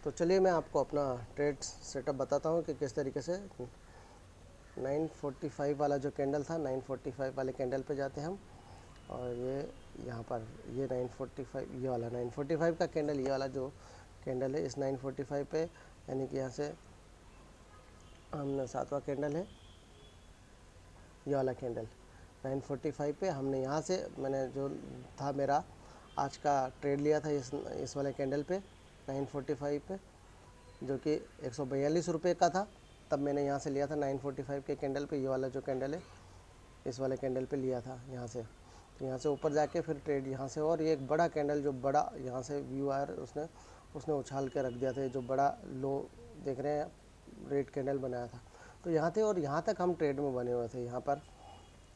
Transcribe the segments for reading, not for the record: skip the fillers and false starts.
तो चलिए मैं आपको अपना ट्रेड सेटअप बताता हूँ कि किस तरीके से 945 वाला जो कैंडल था, 945 वाले कैंडल पे जाते हैं हम। और ये यहाँ पर ये 945, ये वाला 945 का कैंडल, ये वाला जो कैंडल है इस 945 पे, यानी कि यहाँ से हमने 7वां कैंडल है ये वाला कैंडल 945 पे हमने यहाँ से, मैंने जो था मेरा आज का ट्रेड लिया था इस वाले कैंडल पे 945 पे, जो कि 142 रुपये का था। तब मैंने यहाँ से लिया था 945 के कैंडल पे, ये वाला जो कैंडल है इस वाले कैंडल पे लिया था यहाँ से। तो यहाँ से ऊपर जाके फिर ट्रेड यहाँ से, और ये एक बड़ा कैंडल जो बड़ा यहाँ से व्यू आया उसने उछाल के रख दिया था, जो बड़ा लो देख रहे हैं रेड कैंडल बनाया था। तो यहाँ थे और यहाँ तक हम ट्रेड में बने हुए थे। यहाँ पर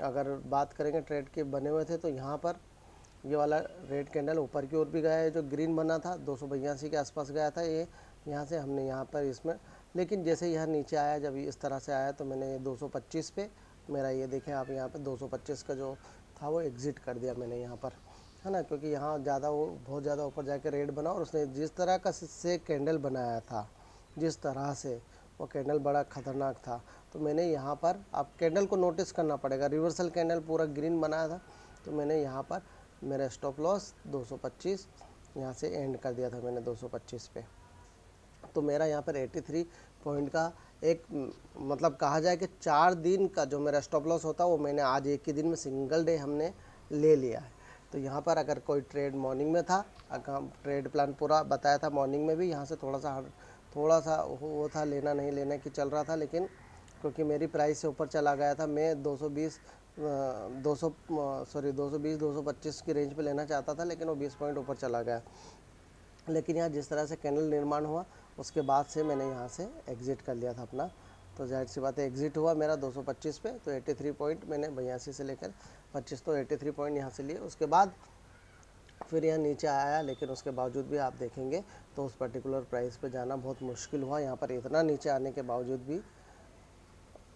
अगर बात करेंगे ट्रेड के बने हुए थे, तो यहाँ पर ये वाला रेड कैंडल ऊपर की ओर भी गया है, जो ग्रीन बना था 282 के आसपास गया था ये। यहाँ से हमने यहाँ पर इसमें, लेकिन जैसे यहाँ नीचे आया, जब इस तरह से आया तो मैंने ये 225 पे मेरा, ये देखें आप यहाँ पे 225 का जो था वो एग्ज़िट कर दिया मैंने यहाँ पर, है ना, क्योंकि यहाँ ज़्यादा वो बहुत ज़्यादा ऊपर जाके रेड बना, और उसने जिस तरह का से कैंडल बनाया था, जिस तरह से वो कैंडल बड़ा ख़तरनाक था। तो मैंने यहाँ पर, आप कैंडल को नोटिस करना पड़ेगा, रिवर्सल कैंडल पूरा ग्रीन बनाया था। तो मैंने यहाँ पर मेरा स्टॉप लॉस 225 यहाँ से एंड कर दिया था मैंने 225 पे। तो मेरा यहाँ पर 83 पॉइंट का एक, मतलब कहा जाए कि 4 दिन का जो मेरा स्टॉप लॉस होता है वो मैंने आज एक ही दिन में सिंगल डे हमने ले लिया है। तो यहाँ पर अगर कोई ट्रेड मॉर्निंग में था, अगर ट्रेड प्लान पूरा बताया था मॉर्निंग में भी, यहाँ से थोड़ा सा वो था, लेना नहीं लेने की चल रहा था, लेकिन क्योंकि मेरी प्राइस से ऊपर चला गया था, मैं 220 225 की रेंज पे लेना चाहता था, लेकिन वो 20 पॉइंट ऊपर चला गया। लेकिन यहाँ जिस तरह से कैंडल निर्माण हुआ उसके बाद से मैंने यहाँ से एग्ज़िट कर लिया था अपना। तो जाहिर सी बात है एग्ज़िट हुआ मेरा 225 पे, तो 83 पॉइंट मैंने 82 से लेकर 25, तो 83 पॉइंट यहाँ से लिए। उसके बाद फिर यहाँ नीचे आया, लेकिन उसके बावजूद भी आप देखेंगे तो उस पर्टिकुलर प्राइस पे जाना बहुत मुश्किल हुआ। यहाँ पर इतना नीचे आने के बावजूद भी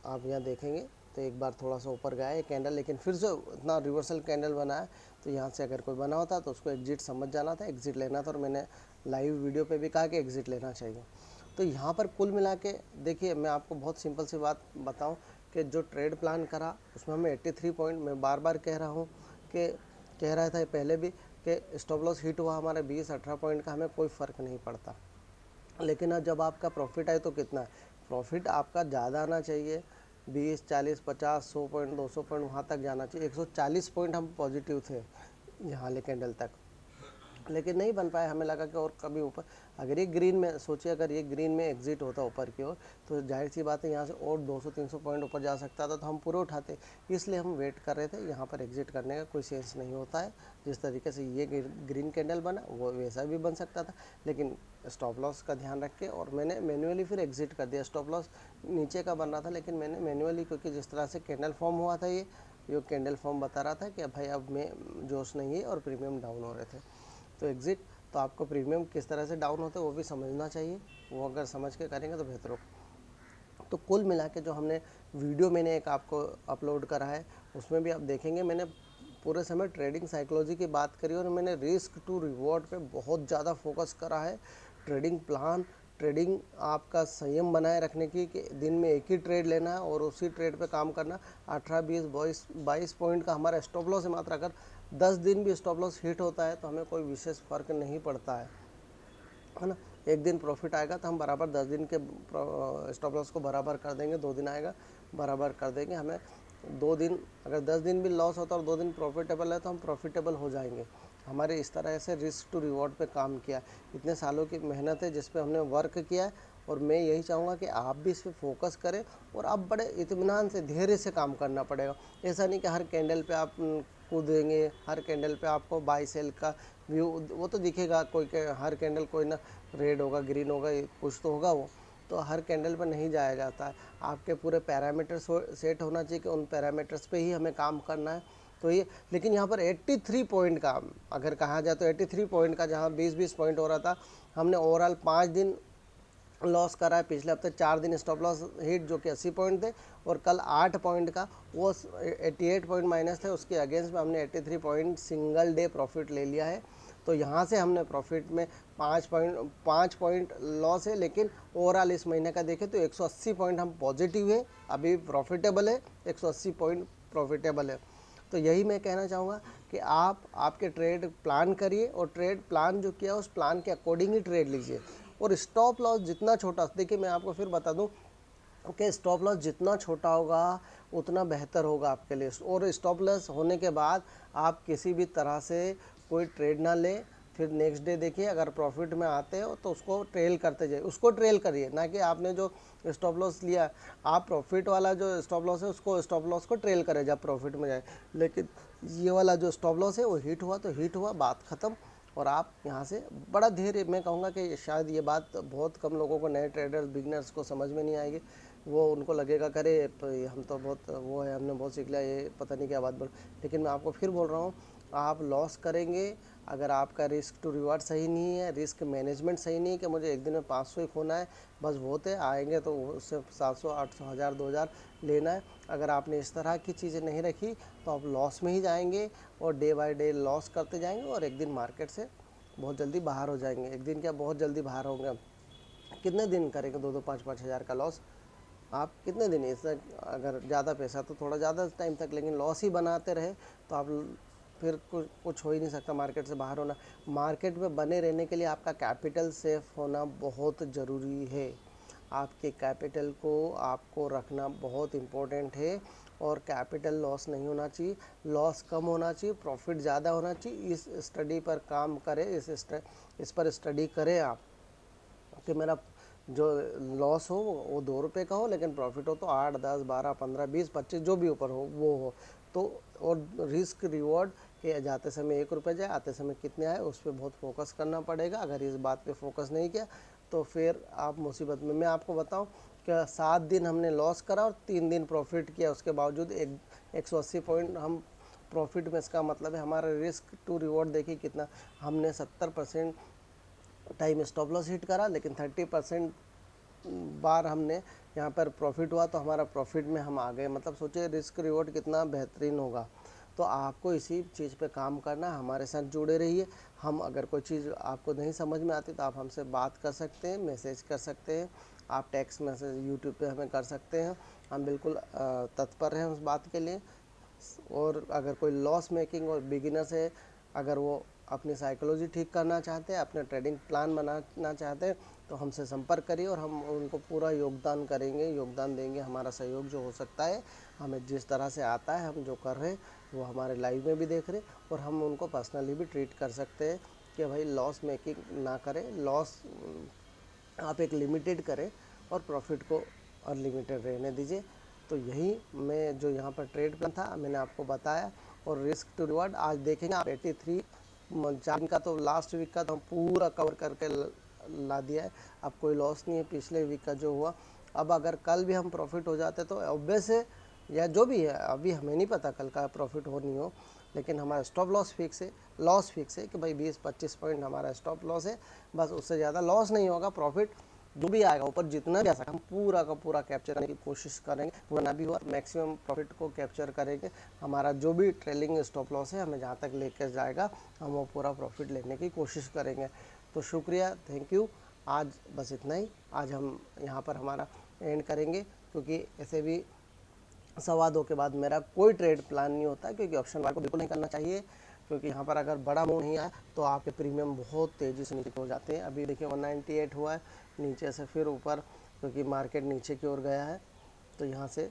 आप यहाँ देखेंगे तो एक बार थोड़ा सा ऊपर गया है कैंडल, लेकिन फिर से इतना रिवर्सल कैंडल बना है। तो यहाँ से अगर कोई बना होता तो उसको एग्ज़िट समझ जाना था, एग्ज़िट लेना था, और मैंने लाइव वीडियो पे भी कहा कि एग्ज़िट लेना चाहिए। तो यहाँ पर कुल मिला के देखिए, मैं आपको बहुत सिंपल सी बात बताऊँ कि जो ट्रेड प्लान करा उसमें हमें 83 पॉइंट, मैं बार बार कह रहा हूँ कि कह रहा था पहले भी कि स्टॉप लॉस हिट हुआ हमारे 20-18 पॉइंट का, हमें कोई फ़र्क नहीं पड़ता। लेकिन अब जब आपका प्रॉफिट आए तो कितना है, प्रॉफिट आपका ज़्यादा आना चाहिए, 20, 40, 50, 100 पॉइंट, 200 पॉइंट वहाँ तक जाना चाहिए। 140 पॉइंट हम पॉजिटिव थे यहाँ ले कैंडल तक, लेकिन नहीं बन पाया। हमें लगा कि और कभी ऊपर, अगर ये ग्रीन में सोचिए, अगर ये ग्रीन में एग्जिट होता ऊपर की ओर, तो जाहिर सी बात है यहाँ से और 200-300 पॉइंट ऊपर जा सकता था, तो हम पूरे उठाते। इसलिए हम वेट कर रहे थे। यहाँ पर एग्जिट करने का कोई सेंस नहीं होता है। जिस तरीके से ये ग्रीन कैंडल बना वो वैसा भी बन सकता था, लेकिन स्टॉप लॉस का ध्यान रख के, और मैंने मैन्युअली फिर एग्जिट कर दिया। स्टॉप लॉस नीचे का बन रहा था, लेकिन मैंने मैन्युअली, क्योंकि जिस तरह से कैंडल फॉर्म हुआ था, ये कैंडल फॉर्म बता रहा था कि भाई अब मैं जोश नहीं है और प्रीमियम डाउन हो रहे थे, तो एग्ज़िट। तो आपको प्रीमियम किस तरह से डाउन होता है वो भी समझना चाहिए, वो अगर समझ के करेंगे तो बेहतर हो। तो कुल मिला के जो हमने वीडियो मैंने एक आपको अपलोड करा है, उसमें भी आप देखेंगे मैंने पूरे समय ट्रेडिंग साइकोलॉजी की बात करी, और मैंने रिस्क टू रिवॉर्ड पे बहुत ज़्यादा फोकस करा है। ट्रेडिंग प्लान, ट्रेडिंग आपका संयम बनाए रखने की, कि दिन में एक ही ट्रेड लेना है और उसी ट्रेड पे काम करना। 18, 20, 22 पॉइंट का हमारा स्टॉप लॉस है मात्र। अगर 10 दिन भी स्टॉप लॉस हिट होता है तो हमें कोई विशेष फ़र्क नहीं पड़ता है ना। एक दिन प्रॉफिट आएगा तो हम बराबर 10 दिन के स्टॉप लॉस को बराबर कर देंगे, 2 दिन आएगा बराबर कर देंगे। हमें 2 दिन, अगर 10 दिन भी लॉस होता है और 2 दिन प्रॉफिटेबल है तो हम प्रॉफिटेबल हो जाएंगे। हमारे इस तरह से रिस्क टू रिवॉर्ड पे काम किया, इतने सालों की मेहनत है जिस पे हमने वर्क किया है, और मैं यही चाहूँगा कि आप भी इस पर फोकस करें, और आप बड़े इत्मीनान से, धैर्य से काम करना पड़ेगा। ऐसा नहीं कि हर कैंडल पे आप कूदेंगे, हर कैंडल पे आपको बाई सेल का व्यू वो तो दिखेगा, हर कैंडल कोई ना रेड होगा, ग्रीन होगा, कुछ तो होगा वो, तो हर कैंडल पर नहीं जाया जाता है। आपके पूरे पैरामीटर्स सेट होना चाहिए कि उन पैरामीटर्स पे ही हमें काम करना है। तो ये, लेकिन यहाँ पर 83 पॉइंट का अगर कहा जाए तो 83 पॉइंट का, जहाँ 20-20 पॉइंट हो रहा था, हमने ओवरऑल 5 दिन लॉस करा है। पिछले हफ्ते 4 दिन स्टॉप लॉस हिट जो कि 80 पॉइंट थे, और कल 8 पॉइंट का वो 88 पॉइंट माइनस थे, उसके अगेंस्ट में हमने 83 पॉइंट सिंगल डे प्रॉफिट ले लिया है। तो यहाँ से हमने प्रॉफिट में 5 पॉइंट लॉस है, लेकिन ओवरऑल इस महीने का देखें तो 180 पॉइंट हम पॉजिटिव है, अभी प्रॉफिटेबल है, 180 पॉइंट प्रॉफिटेबल है। तो यही मैं कहना चाहूँगा कि आप आपके ट्रेड प्लान करिए, और ट्रेड प्लान जो किया उस प्लान के अकॉर्डिंग ही ट्रेड लीजिए। और स्टॉप लॉस जितना छोटा, देखिए मैं आपको फिर बता दूं कि स्टॉप लॉस जितना छोटा होगा उतना बेहतर होगा आपके लिए। और स्टॉप लॉस होने के बाद आप किसी भी तरह से कोई ट्रेड ना लें, फिर नेक्स्ट डे देखिए अगर प्रॉफिट में आते हो तो उसको ट्रेल करते जाइए, उसको ट्रेल करिए, ना कि आपने जो स्टॉप लॉस लिया आप प्रॉफिट वाला जो स्टॉप लॉस है उसको स्टॉप लॉस को ट्रेल करें जब प्रॉफिट में जाए। लेकिन ये वाला जो स्टॉप लॉस है वो हिट हुआ तो हिट हुआ, बात ख़त्म। और आप यहाँ से बड़ा धीरे, मैं कहूँगा कि शायद ये बात बहुत कम लोगों को, नए ट्रेडर्स बिगनर्स को समझ में नहीं आएगी। वो उनको लगेगा करे हम तो बहुत वो है, हमने बहुत सीख लिया, ये पता नहीं क्या बात बोल। लेकिन मैं आपको फिर बोल रहा हूँ, आप लॉस करेंगे अगर आपका रिस्क टू रिवार्ड सही नहीं है, रिस्क मैनेजमेंट सही नहीं है कि मुझे एक दिन में 500 ही खोना है बस बहुत है, आएंगे तो उससे 700 800 1000 2000 लेना है। अगर आपने इस तरह की चीज़ें नहीं रखी तो आप लॉस में ही जाएंगे, और डे बाय डे लॉस करते जाएंगे, और एक दिन मार्केट से बहुत जल्दी बाहर हो जाएंगे। एक दिन क्या, बहुत जल्दी बाहर होंगे। कितने दिन करेंगे 2 2 5 5 हज़ार का लॉस? आप कितने दिन, इससे अगर ज़्यादा पैसा तो थोड़ा ज़्यादा टाइम तक, लेकिन लॉस ही बनाते रहे तो आप फिर कुछ हो ही नहीं सकता मार्केट से बाहर होना। मार्केट में बने रहने के लिए आपका कैपिटल सेफ होना बहुत ज़रूरी है। आपके कैपिटल को आपको रखना बहुत इम्पोर्टेंट है, और कैपिटल लॉस नहीं होना चाहिए, लॉस कम होना चाहिए, प्रॉफिट ज़्यादा होना चाहिए। इस स्टडी पर काम करें, इस पर स्टडी करें आप, कि मेरा जो लॉस हो वो 2 रुपये का हो, लेकिन प्रॉफिट हो तो 8 10 12 15 20 25 जो भी ऊपर हो वो हो। तो और रिस्क रिवॉर्ड के जाते समय 1 रुपये जाए, आते समय कितने आए, उस पर बहुत फोकस करना पड़ेगा। अगर इस बात पे फोकस नहीं किया तो फिर आप मुसीबत में। मैं आपको बताऊं कि 7 दिन हमने लॉस करा और 3 दिन प्रॉफिट किया, उसके बावजूद 180 पॉइंट हम प्रॉफिट में। इसका मतलब है हमारा रिस्क टू रिवॉर्ड देखिए कितना, हमने 70% टाइम स्टॉप लॉस हिट करा, लेकिन 30% बार हमने यहाँ पर प्रॉफिट हुआ तो हमारा प्रॉफिट में हम आ गए। मतलब सोचिए रिस्क रिवॉर्ड कितना बेहतरीन होगा। तो आपको इसी चीज़ पे काम करना है, हमारे साथ जुड़े रहिए। हम अगर कोई चीज़ आपको नहीं समझ में आती तो आप हमसे बात कर सकते हैं, मैसेज कर सकते हैं, आप टेक्स्ट मैसेज यूट्यूब पे हमें कर सकते हैं। हम बिल्कुल तत्पर हैं उस बात के लिए। और अगर कोई लॉस मेकिंग और बिगिनर्स है, अगर वो अपनी साइकोलॉजी ठीक करना चाहते हैं, अपने ट्रेडिंग प्लान बनाना चाहते हैं, तो हमसे संपर्क करिए और हम उनको पूरा योगदान करेंगे, योगदान देंगे। हमारा सहयोग जो हो सकता है, हमें जिस तरह से आता है, हम जो कर रहे हैं वो हमारे लाइव में भी देख रहे, और हम उनको पर्सनली भी ट्रीट कर सकते हैं कि भाई लॉस मेकिंग ना करें, लॉस आप एक लिमिटेड करें और प्रॉफिट को अनलिमिटेड रहने दीजिए। तो यही मैं जो यहाँ पर ट्रेड प्लान था मैंने आपको बताया। और रिस्क टू रिवार्ड आज देखेंगे आप 83 चार का, तो लास्ट वीक का तो हम पूरा कवर करके ला दिया है। अब कोई लॉस नहीं है पिछले वीक का जो हुआ। अब अगर कल भी हम प्रॉफिट हो जाते तो ऑब्वियस है, या जो भी है अभी हमें नहीं पता कल का प्रॉफिट हो नहीं हो, लेकिन हमारा स्टॉप लॉस फिक्स है, लॉस फिक्स है कि भाई 20-25 पॉइंट हमारा स्टॉप लॉस है, बस उससे ज़्यादा लॉस नहीं होगा। प्रॉफिट जो भी आएगा ऊपर जितना भी आ सकता हम पूरा का पूरा कैप्चर करने की कोशिश करेंगे, पूरा ना भी हुआ मैक्सिमम प्रॉफिट को कैप्चर करेंगे। हमारा जो भी ट्रेलिंग स्टॉप लॉस है हमें जहाँ तक लेकर जाएगा हम वो पूरा प्रॉफिट लेने की कोशिश करेंगे। तो शुक्रिया, थैंक यू। आज बस इतना ही, आज हम यहाँ पर हमारा एंड करेंगे, क्योंकि ऐसे भी 2:15 के बाद मेरा कोई ट्रेड प्लान नहीं होता, क्योंकि ऑप्शन बाय को बिल्कुल नहीं करना चाहिए, क्योंकि यहाँ पर अगर बड़ा मूव नहीं आया तो आपके प्रीमियम बहुत तेज़ी से नीचे हो जाते हैं। अभी देखिए 198 हुआ है, नीचे से फिर ऊपर, क्योंकि मार्केट नीचे की ओर गया है। तो यहाँ से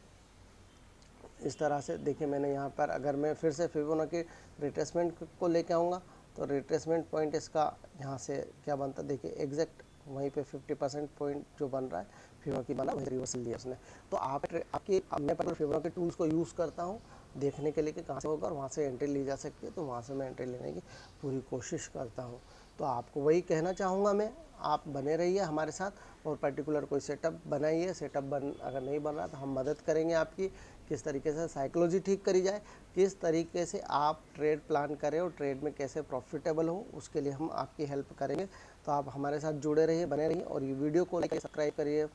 इस तरह से देखिए, मैंने यहाँ पर अगर मैं फिर से फिबोनाची रिट्रेसमेंट को लेके आऊँगा तो रिट्रेसमेंट पॉइंट इसका यहाँ से क्या बनता है, देखिए एग्जैक्ट वहीं पे 50% पॉइंट जो बन रहा है फिबोनाची बना, वही रिवर्सल लिया उसने। तो आपकी मैं पर फिबोनाची टूल्स को यूज़ करता हूँ देखने के लिए कि कहाँ से होगा और वहाँ से एंट्री ली जा सकती है, तो वहाँ से मैं एंट्री लेने की पूरी कोशिश करता हूँ। तो आपको वही कहना चाहूँगा मैं, आप बने रहिए हमारे साथ और पर्टिकुलर कोई सेटअप बनाइए। सेटअप अगर नहीं बन रहा तो हम मदद करेंगे आपकी, किस तरीके से साइकोलॉजी ठीक करी जाए, किस तरीके से आप ट्रेड प्लान करें और ट्रेड में कैसे प्रॉफिटेबल हो, उसके लिए हम आपकी हेल्प करेंगे। तो आप हमारे साथ जुड़े रहिए, बने रहिए, और ये वीडियो को लाइक सब्सक्राइब करिए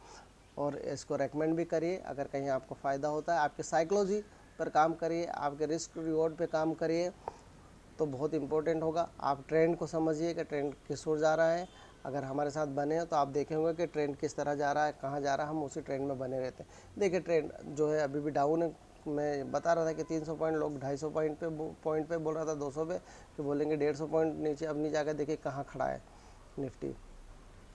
और इसको रेकमेंड भी करिए अगर कहीं आपको फ़ायदा होता है। आपके साइकोलॉजी पर काम करिए, आपके रिस्क रिवॉर्ड पे काम करिए। तो बहुत इंपॉर्टेंट होगा। आप ट्रेंड को समझिए कि ट्रेंड किस ओर जा रहा है। अगर हमारे साथ बने हैं तो आप देखे होंगे कि ट्रेंड किस तरह जा रहा है, कहाँ जा रहा है, हम उसी ट्रेंड में बने रहते हैं। देखिए ट्रेंड जो है अभी भी डाउन है। मैं बता रहा था कि 300 पॉइंट, लोग 250 पॉइंट पे बोल रहा था, 200 पे, कि बोलेंगे 150 पॉइंट नीचे। अब नहीं जाकर देखिए कहाँ खड़ा है निफ्टी,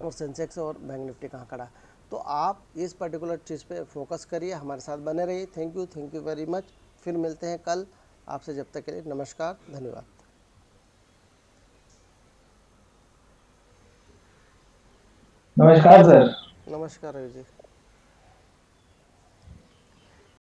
और सेंसेक्स और बैंक निफ्टी कहाँ खड़ा है। तो आप इस पर्टिकुलर चीज़ पे फोकस करिए, हमारे साथ बने रहिए। Thank you very much. फिर मिलते हैं कल आपसे, जब तक के लिए नमस्कार, धन्यवाद। नमस्कार सर। नमस्कार रवि जी।